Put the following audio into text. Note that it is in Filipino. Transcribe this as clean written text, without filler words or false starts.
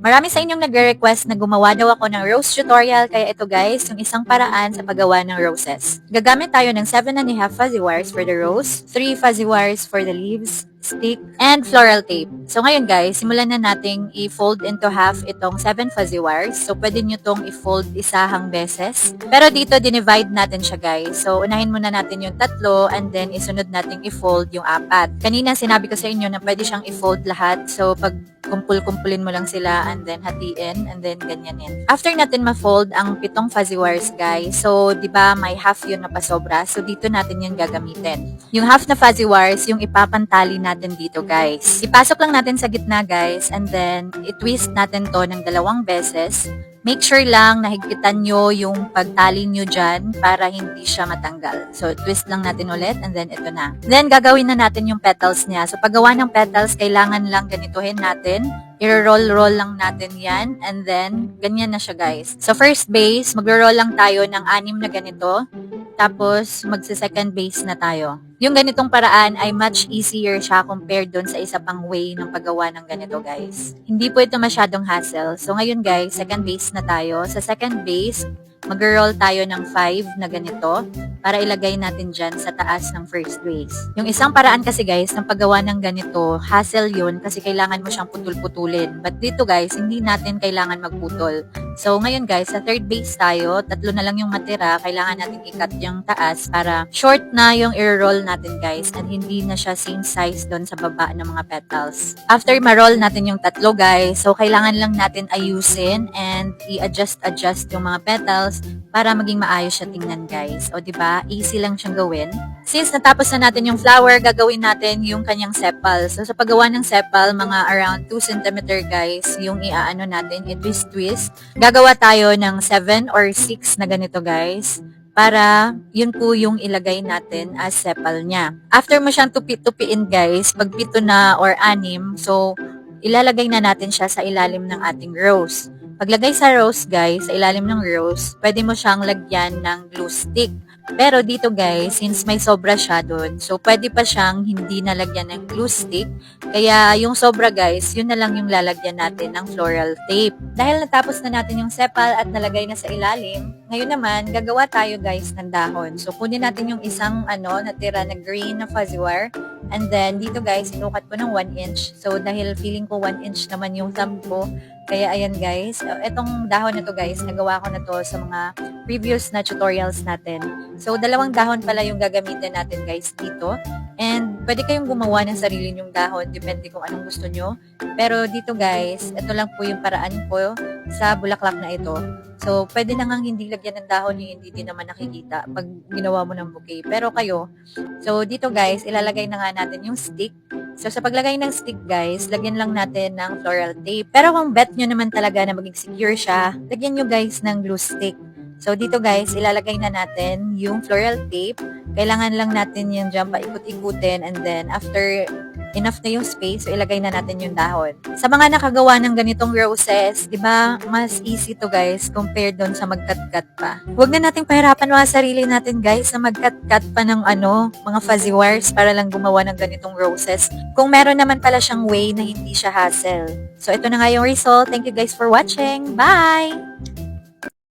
Marami sa inyong nagre-request na gumawa daw ako ng rose tutorial, kaya ito guys, yung isang paraan sa paggawa ng roses. Gagamit tayo ng 7.5 fuzzy wires for the rose, 3 fuzzy wires for the leaves, stick, and floral tape. So ngayon guys, simulan na nating i-fold into half itong 7 fuzzy wires. So pwede nyo tong i-fold isahang beses. Pero dito, dinivide natin siya guys. So unahin muna natin yung tatlo and then isunod nating i-fold yung apat. Kanina sinabi ko sa inyo na pwede siyang i-fold lahat. So pag kumpul-kumpulin mo lang sila and then hatiin and then ganyanin. After natin ma-fold ang 7 fuzzy wires guys, so di ba may half yun na pasobra, so dito natin yun gagamitin. Yung half na fuzzy wires, yung ipapantali natin dito guys. Ipasok lang natin sa gitna guys and then i-twist natin to ng 2 beses. Make sure lang na higpitan nyo yung pagtali nyo dyan para hindi siya matanggal. So, twist lang natin ulit and then ito na. Then, gagawin na natin yung petals niya. So, paggawa ng petals, kailangan lang ganituhin natin. I-roll-roll lang natin yan and then, ganyan na siya guys. So, first base, magro-roll lang tayo ng 6 na ganito. Tapos, magsa-second base na tayo. Yung ganitong paraan ay much easier siya compared dun sa isa pang way ng paggawa ng ganito guys. Hindi po ito masyadong hassle. So ngayon guys, second base na tayo. Sa second base, mag-roll tayo ng 5 na ganito para ilagay natin dyan sa taas ng first base. Yung isang paraan kasi guys, ng paggawa ng ganito, hassle yun kasi kailangan mo siyang putul-putulin. But dito guys, hindi natin kailangan magputol. So ngayon guys, sa third base tayo, 3 na lang yung matira, kailangan natin i-cut yung taas para short na yung i-roll natin guys and hindi na siya same size doon sa baba ng mga petals. After ma-roll natin yung 3 guys, so kailangan lang natin ayusin and i-adjust yung mga petals para maging maayos siya tingnan guys. O diba, easy lang siyang gawin. Since natapos na natin yung flower, gagawin natin yung kanyang sepal. So sa paggawa ng sepal, mga around 2 cm guys, yung iaano natin, i-twist-twist. Gagawa tayo ng 7 or 6 na ganito guys, para yun po yung ilagay natin as sepal niya. After mo siyang tupi-tupiin guys, pag 7 na or 6, so ilalagay na natin siya sa ilalim ng ating rose. Paglagay sa rose guys, sa ilalim ng rose, pwede mo siyang lagyan ng glue stick. Pero dito guys, since may sobra siya doon, so pwede pa siyang hindi nalagyan ng glue stick. Kaya yung sobra guys, yun na lang yung lalagyan natin ng floral tape. Dahil natapos na natin yung sepal at nalagay na sa ilalim, ngayon naman, gagawa tayo guys ng dahon. So kunin natin yung isang natira na green na fuzzy wire. And then dito guys, sinukat ko ng 1 inch. So dahil feeling ko 1 inch naman yung thumb ko, kaya ayan guys, etong dahon na to guys, nagawa ko na to sa mga previous na tutorials natin. So 2 dahon pala yung gagamitin natin guys dito. And pwede kayong gumawa ng sarili nyong dahon, depende kung anong gusto nyo. Pero dito guys, ito lang po yung paraan ko sa bulaklak na ito. So pwede na ngang hindi lagyan ng dahon yung hindi din naman nakikita pag ginawa mo ng bouquet. Pero kayo, so dito guys, ilalagay na nga natin yung stick. So, sa paglagay ng stick, guys, lagyan lang natin ng floral tape. Pero kung bet nyo naman talaga na maging secure siya, lagyan nyo, guys, ng glue stick. So, dito, guys, ilalagay na natin yung floral tape. Kailangan lang natin yung dyan paikot-ikutin and then after enough na yung space, so ilagay na natin yung dahon. Sa mga nakagawa ng ganitong roses, di ba, mas easy to guys compared doon sa mag-cut-cut pa. Huwag na nating pahirapan mga sarili natin guys na mag-cut-cut pa ng mga fuzzy wires para lang gumawa ng ganitong roses. Kung meron naman pala siyang way na hindi siya hassle. So ito na nga yung result. Thank you guys for watching. Bye!